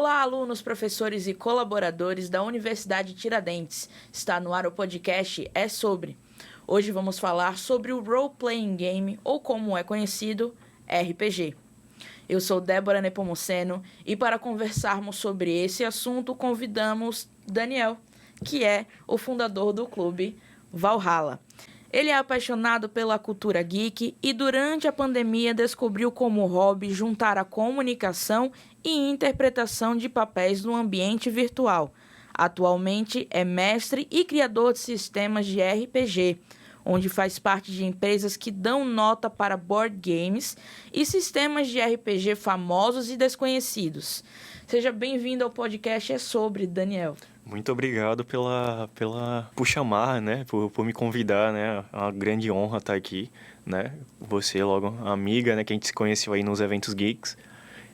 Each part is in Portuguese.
Olá, alunos, professores e colaboradores da Universidade Tiradentes. Está no ar o podcast É Sobre. Hoje vamos falar sobre o Role Playing Game, ou como é conhecido, RPG. Eu sou Débora Nepomuceno e para conversarmos sobre esse assunto convidamos Daniel, que é o fundador do clube Valhalla. Ele é apaixonado pela cultura geek e durante a pandemia descobriu como hobby juntar a comunicação e interpretação de papéis no ambiente virtual. Atualmente é mestre e criador de sistemas de RPG, onde faz parte de empresas que dão nota para board games e sistemas de RPG famosos e desconhecidos. Seja bem-vindo ao podcast É Sobre, Daniel. Muito obrigado por chamar, né? Por me convidar, né? É uma grande honra estar aqui, né? Você, logo, amiga, né? Que a gente se conheceu aí nos eventos geeks.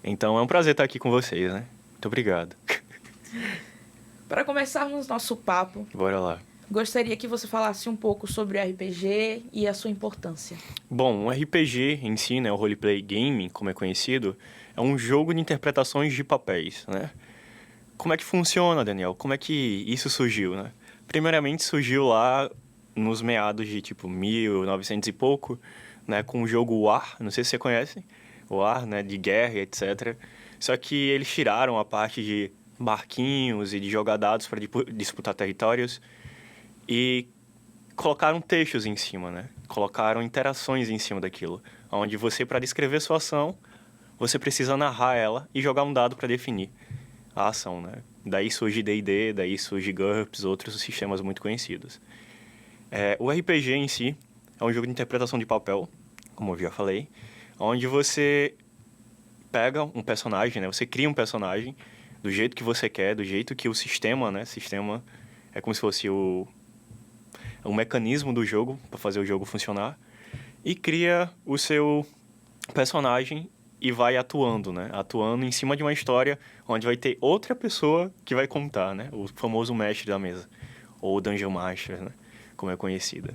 Então, é um prazer estar aqui com vocês, né? Muito obrigado. Para começarmos nosso papo, Bora lá. gostaria que você falasse um pouco sobre o RPG e a sua importância. Bom, o RPG em si, né? O Roleplay Game, como é conhecido, é um jogo de interpretações de papéis, né? Como é que funciona, Daniel? Como é que isso surgiu, né? Primeiramente surgiu lá nos meados de, 1900 e pouco, né? Com o jogo War, não sei se você conhece, War, né? De guerra e etc. Só que eles tiraram a parte de barquinhos e de jogar dados para disputar territórios e colocaram textos em cima, né? Colocaram interações em cima daquilo, onde você, para descrever sua ação, você precisa narrar ela e jogar um dado para definir a ação, né? Daí surge D&D, daí surge GURPS, outros sistemas muito conhecidos. O RPG em si é um jogo de interpretação de papel, como eu já falei, onde você pega um personagem, né? Você cria um personagem do jeito que você quer, do jeito que o sistema, né? Sistema é como se fosse o mecanismo do jogo para fazer o jogo funcionar, e cria o seu personagem e vai atuando, né? Atuando em cima de uma história onde vai ter outra pessoa que vai contar, né? O famoso mestre da mesa, ou Dungeon Master, né? Como é conhecida.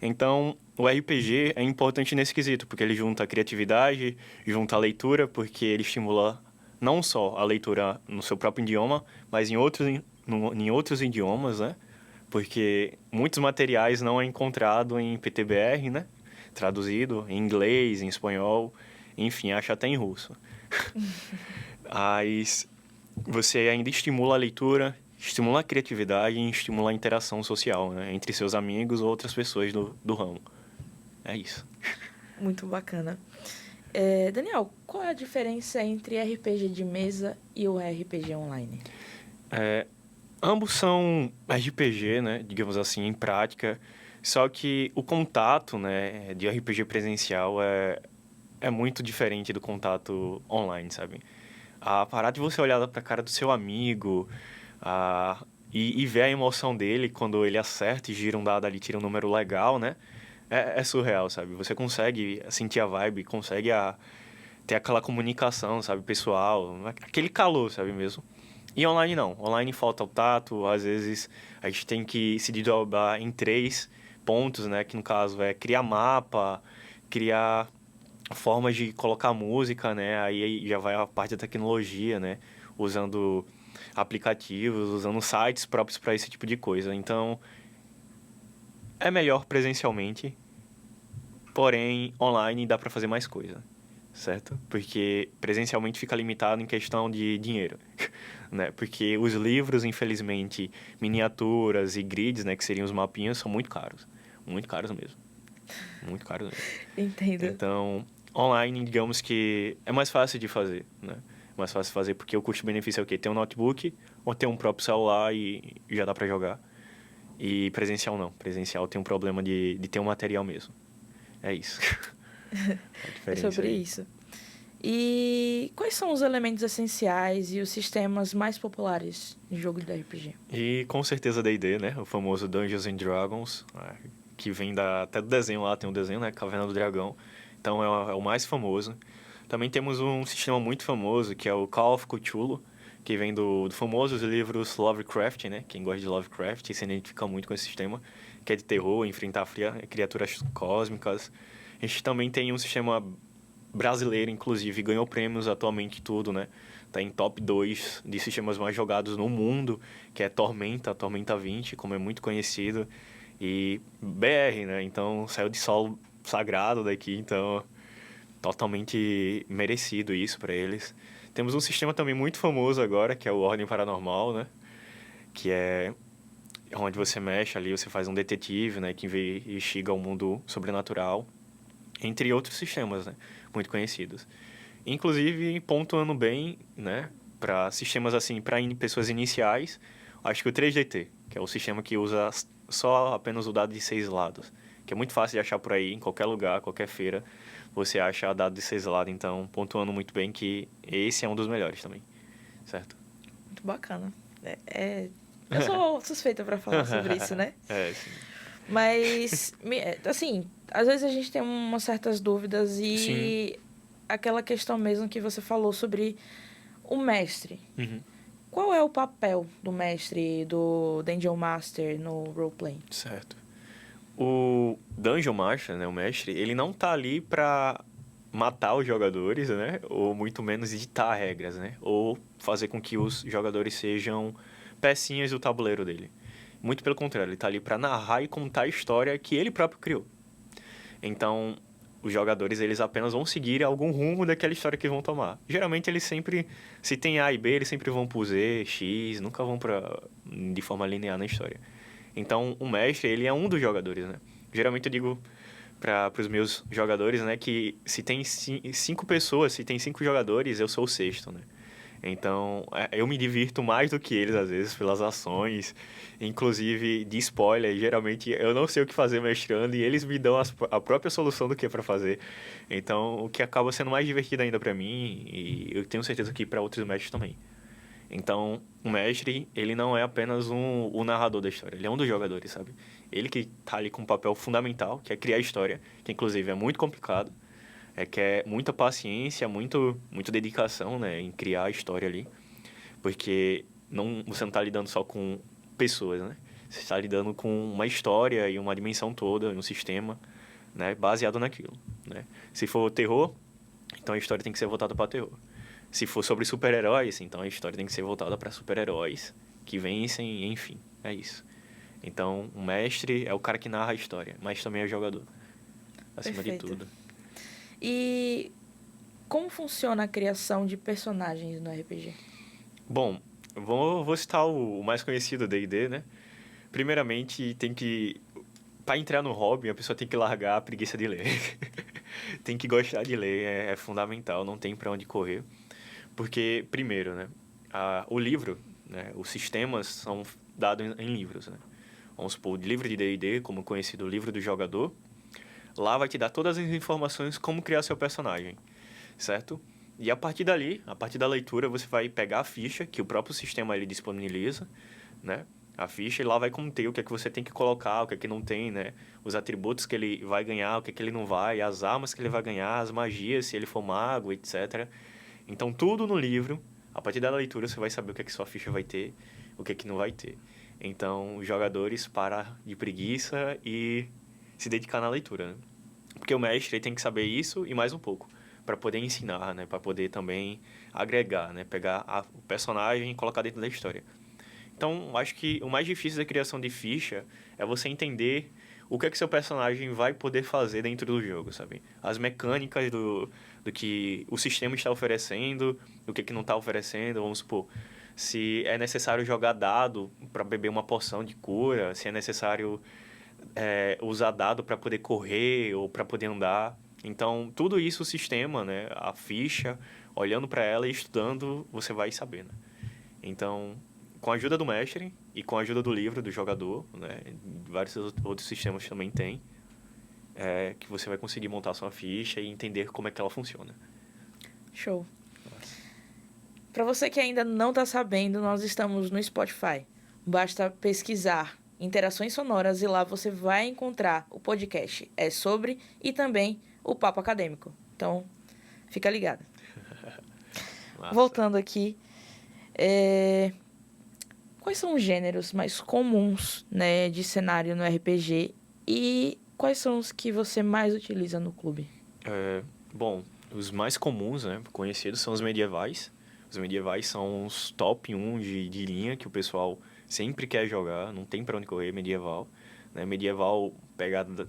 Então, o RPG é importante nesse quesito, porque ele junta a criatividade, junta a leitura, porque ele estimula não só a leitura no seu próprio idioma, mas em outros idiomas, né? Porque muitos materiais não é encontrado em PTBR, né? Traduzido em inglês, em espanhol, enfim, acho até em russo. Mas você ainda estimula a leitura, estimula a criatividade e estimula a interação social, né? Entre seus amigos ou outras pessoas do ramo. É isso. Muito bacana. Daniel, qual é a diferença entre RPG de mesa e o RPG online? Ambos são RPG, né? Digamos assim, em prática. Só que o contato, né, de RPG presencial é muito diferente do contato online, sabe? A parada de você olhar pra cara do seu amigo e ver a emoção dele quando ele acerta e gira um dado ali, tira um número legal, né? É surreal, sabe? Você consegue sentir a vibe, consegue ter aquela comunicação, sabe, pessoal, aquele calor, sabe mesmo? E online não. Online falta o tato, às vezes a gente tem que se desdobrar em 3 pontos, né? Que no caso é criar mapa, criar formas de colocar música, né? Aí já vai a parte da tecnologia, né? Usando aplicativos, usando sites próprios para esse tipo de coisa. Então, é melhor presencialmente, porém online dá para fazer mais coisa, certo? Porque presencialmente fica limitado em questão de dinheiro, né? Porque os livros, infelizmente, miniaturas e grids, né, que seriam os mapinhas, são muito caros mesmo, muito caros mesmo. Entendo. Então, online, digamos que é mais fácil de fazer, né? Mais fácil de fazer porque o custo-benefício é o quê? Ter um notebook ou ter um próprio celular e já dá para jogar. E presencial não. Presencial tem um problema de ter um material mesmo. É isso. É sobre isso. E quais são os elementos essenciais e os sistemas mais populares de jogo de RPG? E com certeza D&D, né? O famoso Dungeons and Dragons, que vem até do desenho lá, tem um desenho, né? Caverna do Dragão. Então é o mais famoso. Também temos um sistema muito famoso, que é o Call of Cthulhu, que vem do famosos livros Lovecraft, né? Quem gosta de Lovecraft se identifica muito com esse sistema, que é de terror, enfrentar criaturas cósmicas. A gente também tem um sistema brasileiro, inclusive, ganhou prêmios atualmente tudo, né? tá em top 2 de sistemas mais jogados no mundo, que é Tormenta 20, como é muito conhecido, e BR, né? Então, saiu de solo sagrado daqui, então totalmente merecido isso para eles. Temos um sistema também muito famoso agora, que é o Ordem Paranormal, né? Que é onde você mexe ali, você faz um detetive, né? Que investiga o mundo sobrenatural, entre outros sistemas, né? Muito conhecidos. Inclusive, pontuando bem, né? Para sistemas assim, para pessoas iniciais, acho que o 3DT, que é o sistema que usa só apenas o dado de 6 lados, que é muito fácil de achar por aí, em qualquer lugar, qualquer feira, você acha dado de 6 lados. Então, pontuando muito bem que esse é um dos melhores também, certo? Muito bacana. Eu sou suspeita para falar sobre isso, né? Sim. Mas, assim, às vezes a gente tem umas certas dúvidas e Sim. aquela questão mesmo que você falou sobre o mestre. Uhum. Qual é o papel do mestre, do Dungeon Master no roleplay? Certo. O Dungeon Master, né, o mestre, ele não tá ali pra matar os jogadores, né? Ou muito menos editar regras, né? Ou fazer com que os jogadores sejam pecinhas do tabuleiro dele. Muito pelo contrário, ele tá ali pra narrar e contar a história que ele próprio criou. Então, os jogadores, eles apenas vão seguir algum rumo daquela história que vão tomar. Geralmente, eles sempre, se tem A e B, eles sempre vão pro Z, X, nunca vão de forma linear na história. Então, o mestre, ele é um dos jogadores, né? Geralmente eu digo para os meus jogadores, né, que se tem 5 pessoas, se tem 5 jogadores, eu sou o sexto, né? Então, eu me divirto mais do que eles, às vezes, pelas ações, inclusive de spoiler. Geralmente, eu não sei o que fazer mestrando e eles me dão a própria solução do que é para fazer. Então, o que acaba sendo mais divertido ainda para mim, e eu tenho certeza que para outros mestres também. Então, o mestre, ele não é apenas o narrador da história, ele é um dos jogadores, sabe? Ele que tá ali com um papel fundamental, que é criar a história, que inclusive é muito complicado, que é muita paciência, muita dedicação, né, em criar a história ali, porque você não tá lidando só com pessoas, né? Você está lidando com uma história e uma dimensão toda, um sistema, né, baseado naquilo, né? Se for terror, então a história tem que ser voltada para terror. Se for sobre super-heróis, então a história tem que ser voltada para super-heróis que vencem, enfim, é isso. Então, o mestre é o cara que narra a história, mas também é o jogador, acima Perfeito. de tudo. E como funciona a criação de personagens no RPG? Bom, vou citar o mais conhecido, D&D, né? Primeiramente, para entrar no hobby, a pessoa tem que largar a preguiça de ler. Tem que gostar de ler, é fundamental, não tem para onde correr. Porque, primeiro, né, o livro, né, os sistemas são dados em livros, né? Vamos supor, o livro de D&D, como conhecido o livro do jogador, lá vai te dar todas as informações como criar seu personagem, certo? E a partir dali, a partir da leitura, você vai pegar a ficha que o próprio sistema ele disponibiliza, né? A ficha e lá vai conter o que é que você tem que colocar, o que é que não tem, né? Os atributos que ele vai ganhar, o que é que ele não vai, as armas que ele vai ganhar, as magias, se ele for mago, etc. Então, tudo no livro, a partir da leitura, você vai saber o que é que sua ficha vai ter, o que é que não vai ter. Então, os jogadores param de preguiça e se dedicar na leitura, né? Porque o mestre tem que saber isso e mais um pouco, para poder ensinar, né? Para poder também agregar, né? Pegar o personagem e colocar dentro da história. Então, acho que o mais difícil da criação de ficha é você entender o que é que seu personagem vai poder fazer dentro do jogo, sabe? As mecânicas do que o sistema está oferecendo, o que é que não está oferecendo, vamos supor. Se é necessário jogar dado para beber uma poção de cura, se é necessário usar dado para poder correr ou para poder andar. Então, tudo isso o sistema, né? A ficha, olhando para ela e estudando, você vai saber, né? Então, com a ajuda do mestre e com a ajuda do livro, do jogador, né? Vários outros sistemas também tem, que você vai conseguir montar a sua ficha e entender como é que ela funciona. Show. Para você que ainda não está sabendo, nós estamos no Spotify. Basta pesquisar Interações Sonoras e lá você vai encontrar o podcast É Sobre e também o Papo Acadêmico. Então, fica ligado. Voltando aqui, quais são os gêneros mais comuns, né, de cenário no RPG e quais são os que você mais utiliza no clube? Bom, os mais comuns, né, conhecidos, são os medievais, Os medievais são os top 1 de linha que o pessoal sempre quer jogar, não tem pra onde correr medieval. Né? Medieval, pegada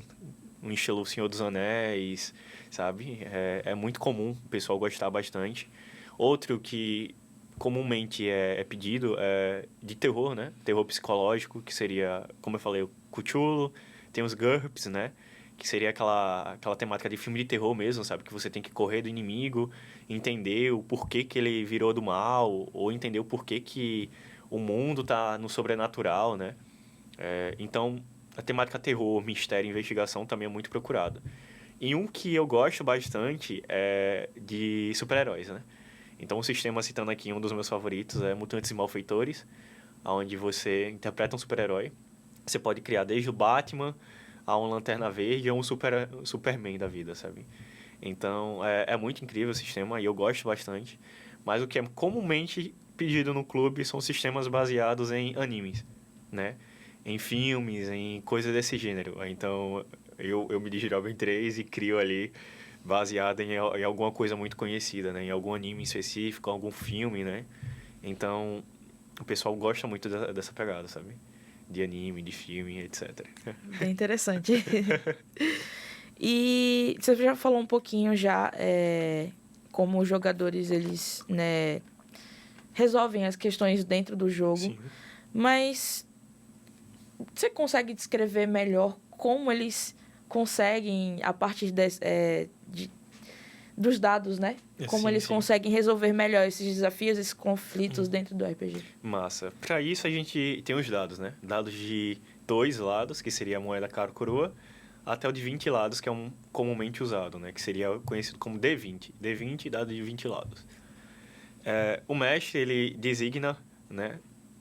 um estilo Senhor dos Anéis, sabe? É muito comum o pessoal gostar bastante. Outro que comumente é pedido é de terror, né? Terror psicológico, que seria, como eu falei, o Cthulhu. Tem os GURPS, né? Que seria aquela temática de filme de terror mesmo, sabe? Que você tem que correr do inimigo, entender o porquê que ele virou do mal, ou entender o porquê que o mundo tá no sobrenatural, né? Então, a temática terror, mistério e investigação também é muito procurada. E um que eu gosto bastante é de super-heróis, né? Então, o sistema, citando aqui, um dos meus favoritos é Mutantes e Malfeitores, onde você interpreta um super-herói. Você pode criar desde o Batman a um Lanterna Verde a um Superman da vida, sabe? Então, é muito incrível o sistema e eu gosto bastante. Mas o que é comumente pedido no clube são sistemas baseados em animes, né? Em filmes, em coisas desse gênero. Então, eu me dirijo ao Ben 3 e crio ali baseado em alguma coisa muito conhecida, né? Em algum anime específico, algum filme, né? Então, o pessoal gosta muito dessa pegada, sabe? De anime, de filme, etc. Bem interessante. E você já falou um pouquinho já como os jogadores, eles, né, resolvem as questões dentro do jogo. Sim. Mas você consegue descrever melhor como eles conseguem, a partir dos dados, né? Como Sim, eles sim. conseguem resolver melhor esses desafios, esses conflitos dentro do RPG. Massa. Para isso a gente tem os dados, né? Dados de 2 lados, que seria a moeda cara ou coroa, até o de 20 lados, que é um comumente usado, né? Que seria conhecido como D20. D20, dado de 20 lados. O mestre, ele designa, né?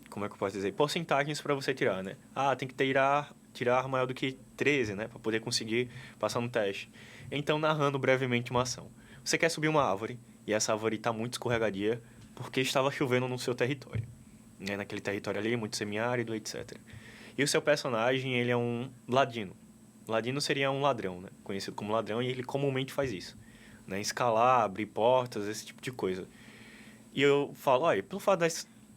Como é que eu posso dizer? Porcentagens para você tirar, né? Tem que tirar maior do que 13, né? Para poder conseguir passar no teste. Então, narrando brevemente uma ação. Você quer subir uma árvore, e essa árvore está muito escorregadia, porque estava chovendo no seu território. Né? Naquele território ali, muito semiárido, etc. E o seu personagem, ele é um ladino. Ladino seria um ladrão, né? Conhecido como ladrão, e ele comumente faz isso. Né? Escalar, abrir portas, esse tipo de coisa. E eu falo, olha, pelo fato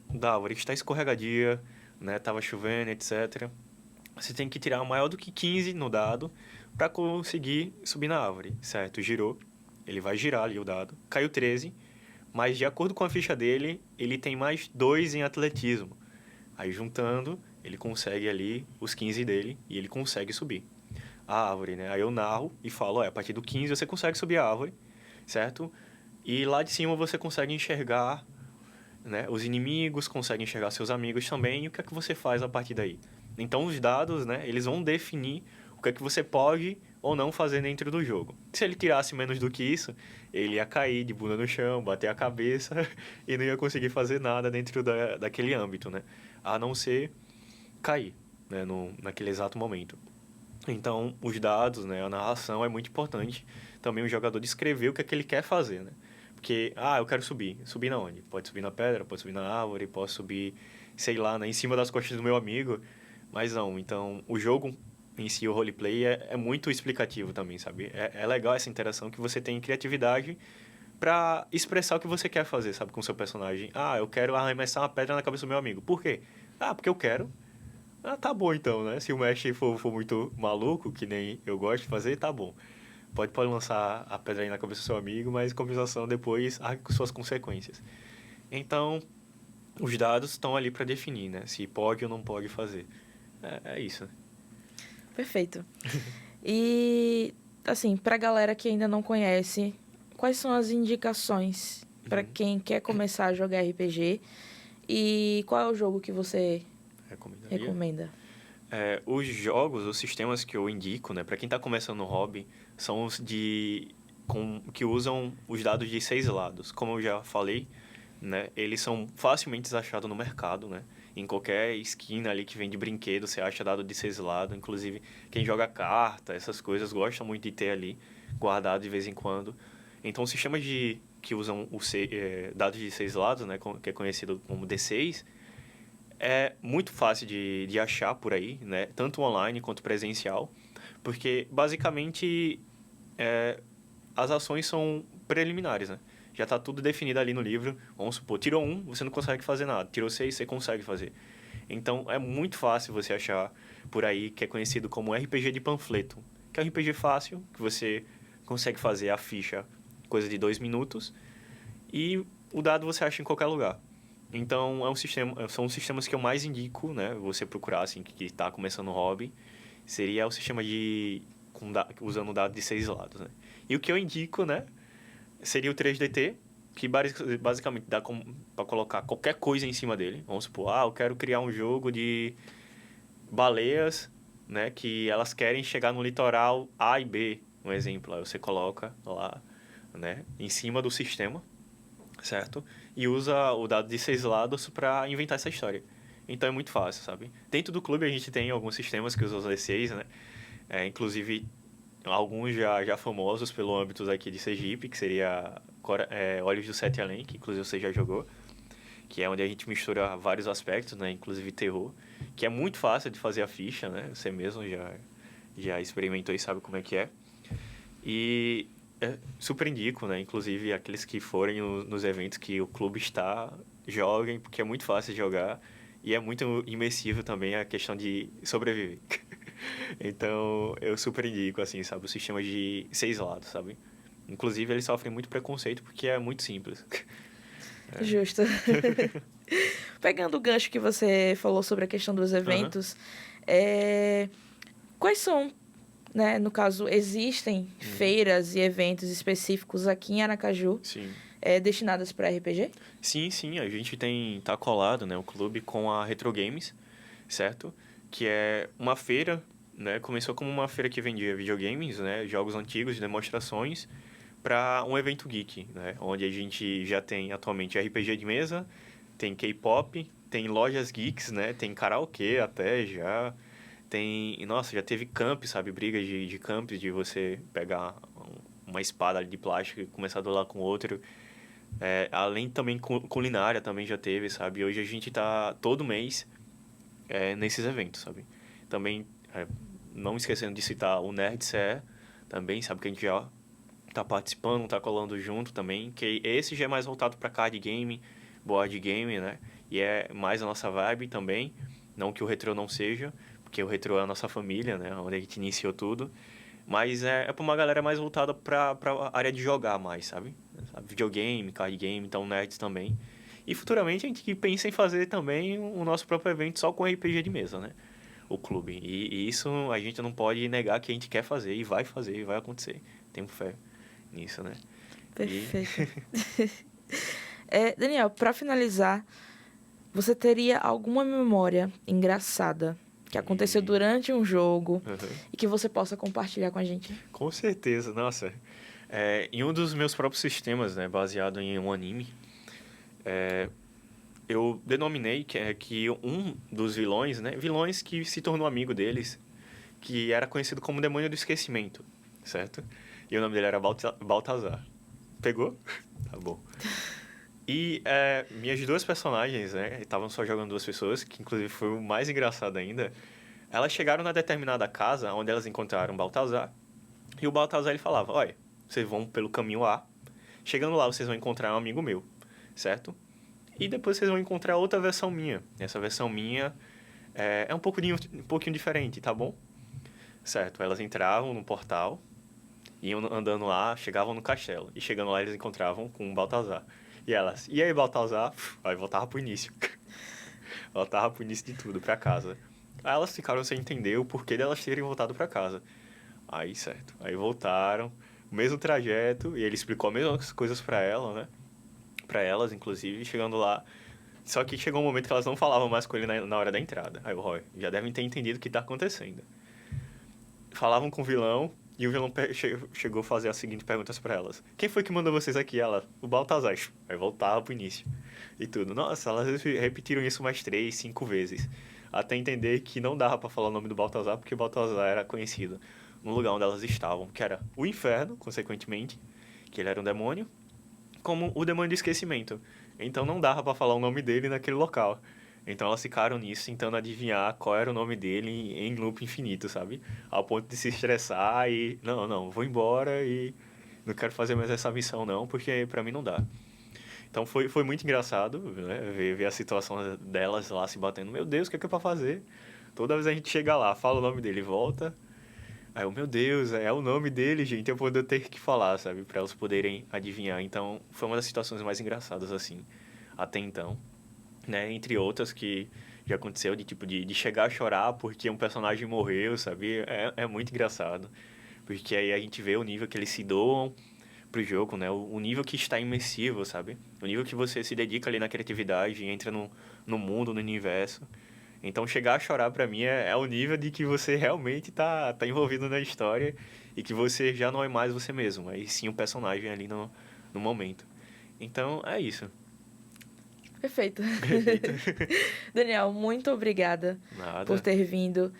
da árvore estar escorregadia, né? Tava chovendo, etc. Você tem que tirar maior do que 15 no dado para conseguir subir na árvore, certo? Girou, ele vai girar ali o dado. Caiu 13, mas de acordo com a ficha dele, ele tem mais 2 em atletismo. Aí juntando, ele consegue ali os 15 dele e ele consegue subir a árvore, né? Aí eu narro e falo, a partir do 15 você consegue subir a árvore, certo? E lá de cima você consegue enxergar, né, os inimigos, consegue enxergar seus amigos também, e o que é que você faz a partir daí? Então os dados, né, eles vão definir o que é que você pode ou não fazer dentro do jogo. Se ele tirasse menos do que isso, ele ia cair de bunda no chão, bater a cabeça e não ia conseguir fazer nada dentro daquele âmbito, né? A não ser cair, né, naquele exato momento. Então, os dados, né, a narração é muito importante. Também o jogador descrever o que é que ele quer fazer, né? Porque, eu quero subir. Subir na onde? Pode subir na pedra, pode subir na árvore, posso subir, sei lá, né, em cima das costas do meu amigo. Mas não, então, o jogo em si, o roleplay, é muito explicativo também, sabe? É legal essa interação que você tem criatividade para expressar o que você quer fazer, sabe, com o seu personagem. Eu quero arremessar uma pedra na cabeça do meu amigo. Por quê? Porque eu quero. Tá bom então, né? Se o mestre for muito maluco, que nem eu gosto de fazer, tá bom. Pode lançar a pedra aí na cabeça do seu amigo, mas compensação depois arque com suas consequências. Então, os dados estão ali para definir, né? Se pode ou não pode fazer. É isso, né? Perfeito. E, assim, pra galera que ainda não conhece, quais são as indicações para quem quer começar a jogar RPG? E qual é o jogo que você recomenda? Os jogos, os sistemas que eu indico, né, para quem está começando no hobby, são os que usam os dados de 6 lados. Como eu já falei, né, eles são facilmente achados no mercado, né? Em qualquer esquina ali que vende brinquedo, você acha dado de 6 lados. Inclusive, quem joga carta, essas coisas, gosta muito de ter ali guardado de vez em quando. Então, os sistemas que usam dados de 6 lados, né, que é conhecido como D6, é muito fácil de achar por aí, né? Tanto online quanto presencial, porque basicamente as ações são preliminares, né? Já tá tudo definido ali no livro. Vamos supor, tirou 1, você não consegue fazer nada. Tirou 6, você consegue fazer. Então, é muito fácil você achar por aí que é conhecido como RPG de panfleto. Que é um RPG fácil, que você consegue fazer a ficha coisa de 2 minutos. E o dado você acha em qualquer lugar. Então, são os sistemas que eu mais indico, né? Você procurar, assim, que está começando o hobby. Seria o sistema usando o dado de 6 lados, né? E o que eu indico, né? Seria o 3DT, que basicamente dá para colocar qualquer coisa em cima dele. Vamos supor, eu quero criar um jogo de baleias, né? Que elas querem chegar no litoral A e B, um exemplo. Aí você coloca lá, né? Em cima do sistema, certo? E usa o dado de 6 lados para inventar essa história. Então é muito fácil, sabe? Dentro do clube a gente tem alguns sistemas que usam os D6, né? Inclusive, alguns já famosos pelo âmbito aqui de Sergipe, que seria Olhos do Sete Além, que inclusive você já jogou, que é onde a gente mistura vários aspectos, né? Inclusive terror, que é muito fácil de fazer a ficha, né? Você mesmo já experimentou e sabe como é que é. E super indico, né? Inclusive, aqueles que forem nos eventos que o clube está, joguem, porque é muito fácil de jogar e é muito imersivo também a questão de sobreviver. Então, eu super indico, assim, sabe? O sistema de 6 lados, sabe? Inclusive, eles sofrem muito preconceito porque é muito simples. Justo. Pegando o gancho que você falou sobre a questão dos eventos, quais são, né, no caso, existem feiras e eventos específicos aqui em Aracaju destinadas para RPG? Sim, a gente tá colado, né, o clube com a Retro Games, certo? Que é uma feira, né, começou como uma feira que vendia videogames, né, jogos antigos, demonstrações, para um evento geek, né, onde a gente já tem atualmente RPG de mesa, tem K-pop, tem lojas geeks, né, tem karaokê até já, já teve camp, sabe, briga de camp, de você pegar uma espada de plástico e começar a duelar com outro. Além também culinária também já teve, sabe, hoje a gente tá todo mês nesses eventos, sabe. Também, não esquecendo de citar o NerdCE, também, sabe, que a gente já tá participando, tá colando junto também, que esse já é mais voltado para card game, board game, né, e é mais a nossa vibe também, não que o retrô não seja, porque o retrô é a nossa família, né, onde a gente iniciou tudo, mas é para uma galera mais voltada para a área de jogar mais, sabe? Videogame, card game, então nerds também. E futuramente a gente pensa em fazer também o nosso próprio evento só com RPG de mesa, né? O clube. E isso a gente não pode negar que a gente quer fazer e vai fazer e vai acontecer. Tenho fé nisso, né? Perfeito. Daniel, para finalizar, você teria alguma memória engraçada que aconteceu durante um jogo e que você possa compartilhar com a gente? Com certeza, nossa. Em um dos meus próprios sistemas, né, baseado em um anime, eu denominei que um dos vilões, né, vilões que se tornou amigo deles, que era conhecido como Demônio do Esquecimento, certo? E o nome dele era Baltazar. Pegou? Tá bom. E minhas duas personagens, né, estavam só jogando duas pessoas, que inclusive foi o mais engraçado ainda. Elas chegaram na determinada casa, onde elas encontraram o Baltazar, e o Baltazar ele falava, olha, vocês vão pelo caminho A, chegando lá vocês vão encontrar um amigo meu, certo? E depois vocês vão encontrar outra versão minha. Essa versão minha é um pouquinho diferente, tá bom? Certo, elas entravam no portal, iam andando lá, chegavam no castelo. E chegando lá eles encontravam com o Baltazar. E elas, e aí Baltazar? Aí voltava pro início. Voltava pro início de tudo, pra casa. Aí elas ficaram sem entender o porquê delas terem voltado pra casa. Aí, certo. Aí voltaram, o mesmo trajeto, e ele explicou as mesmas coisas pra ela, né? Pra elas, inclusive, chegando lá. Só que chegou um momento que elas não falavam mais com ele na hora da entrada. Aí o Roy, já devem ter entendido o que tá acontecendo. Falavam com o vilão, e o vilão chegou a fazer as seguintes perguntas pra elas. Quem foi que mandou vocês aqui? Ela, o Baltazar. Aí voltava pro início. E tudo. Nossa, elas repetiram isso mais 3, 5 vezes. Até entender que não dava pra falar o nome do Baltazar, porque o Baltazar era conhecido no lugar onde elas estavam, que era o inferno, consequentemente, que ele era um demônio, como o demônio do esquecimento. Então não dava pra falar o nome dele naquele local. Então elas ficaram nisso, tentando adivinhar qual era o nome dele em loop infinito, sabe? Ao ponto de se estressar e... Não, vou embora e não quero fazer mais essa missão não, porque pra mim não dá. Então foi muito engraçado, né? Ver a situação delas lá se batendo. Meu Deus, o que é pra fazer? Toda vez a gente chega lá, fala o nome dele, volta. Aí eu, meu Deus, é o nome dele, gente. Eu vou ter que falar, sabe? Pra elas poderem adivinhar. Então, foi uma das situações mais engraçadas, assim, até então. Né? Entre outras que já aconteceu, de chegar a chorar porque um personagem morreu, sabe? É muito engraçado. Porque aí a gente vê o nível que eles se doam pro jogo, né? O nível que está imersivo, sabe? O nível que você se dedica ali na criatividade, entra no mundo, no universo. Então, chegar a chorar pra mim é o nível de que você realmente tá envolvido na história e que você já não é mais você mesmo, mas sim um personagem ali no momento. Então, é isso. Perfeito. Daniel, muito obrigada Nada. por ter vindo.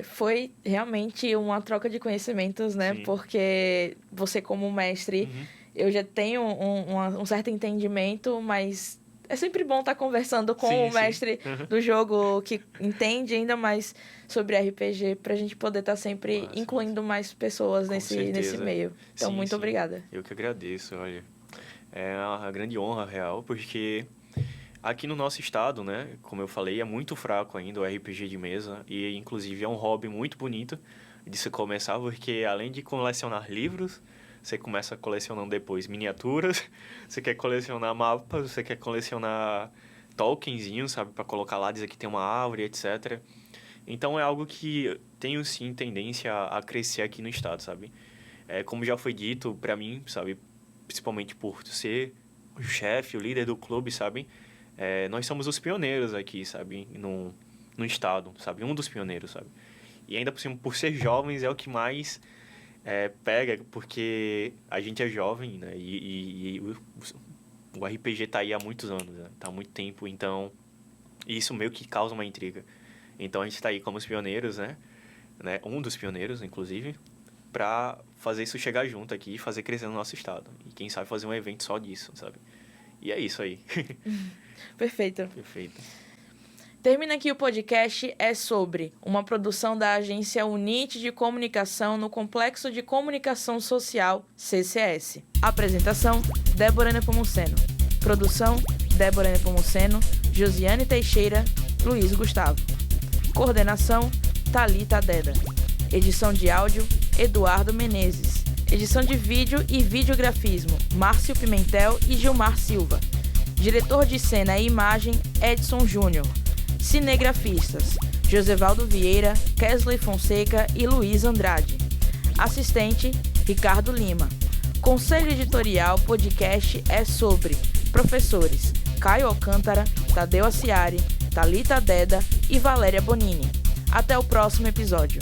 Foi realmente uma troca de conhecimentos, né? Sim. Porque você, como mestre, eu já tenho um certo entendimento, mas é sempre bom estar conversando com o mestre do jogo que entende ainda mais sobre RPG, pra gente poder estar sempre incluindo mais pessoas nesse meio. Então, muito obrigada. Eu que agradeço, olha. É uma grande honra real, porque aqui no nosso estado, né, como eu falei, é muito fraco ainda o RPG de mesa e, inclusive, é um hobby muito bonito de se começar, porque além de colecionar livros, você começa colecionando depois miniaturas, você quer colecionar mapas, você quer colecionar tokenzinhos, sabe, para colocar lá, dizer que tem uma árvore, etc. Então, é algo que tenho, sim, tendência a crescer aqui no estado, sabe? Como já foi dito para mim, sabe, principalmente por ser o chefe, o líder do clube, sabe? Nós somos os pioneiros aqui, sabe? No estado, sabe? Um dos pioneiros, sabe? E ainda por ser jovens é o que mais pega, porque a gente é jovem, né? E o RPG tá aí há muitos anos, né? Tá há muito tempo, então isso meio que causa uma intriga. Então a gente tá aí como os pioneiros, né? Um dos pioneiros, inclusive, para fazer isso chegar junto aqui e fazer crescer no nosso estado. E quem sabe fazer um evento só disso, sabe? E é isso aí. Perfeito. Perfeito. Termina aqui o podcast, é sobre uma produção da agência Unite de Comunicação no Complexo de Comunicação Social, CCS. Apresentação, Débora Nepomuceno. Produção, Débora Nepomuceno, Josiane Teixeira, Luiz Gustavo. Coordenação, Thalita Deda. Edição de áudio, Eduardo Menezes. Edição de vídeo e videografismo, Márcio Pimentel e Gilmar Silva. Diretor de cena e imagem, Edson Júnior. Cinegrafistas, Josevaldo Vieira, Kesley Fonseca e Luiz Andrade. Assistente, Ricardo Lima. Conselho editorial podcast é sobre professores Caio Alcântara, Tadeu Aciari, Thalita Deda e Valéria Bonini. Até o próximo episódio.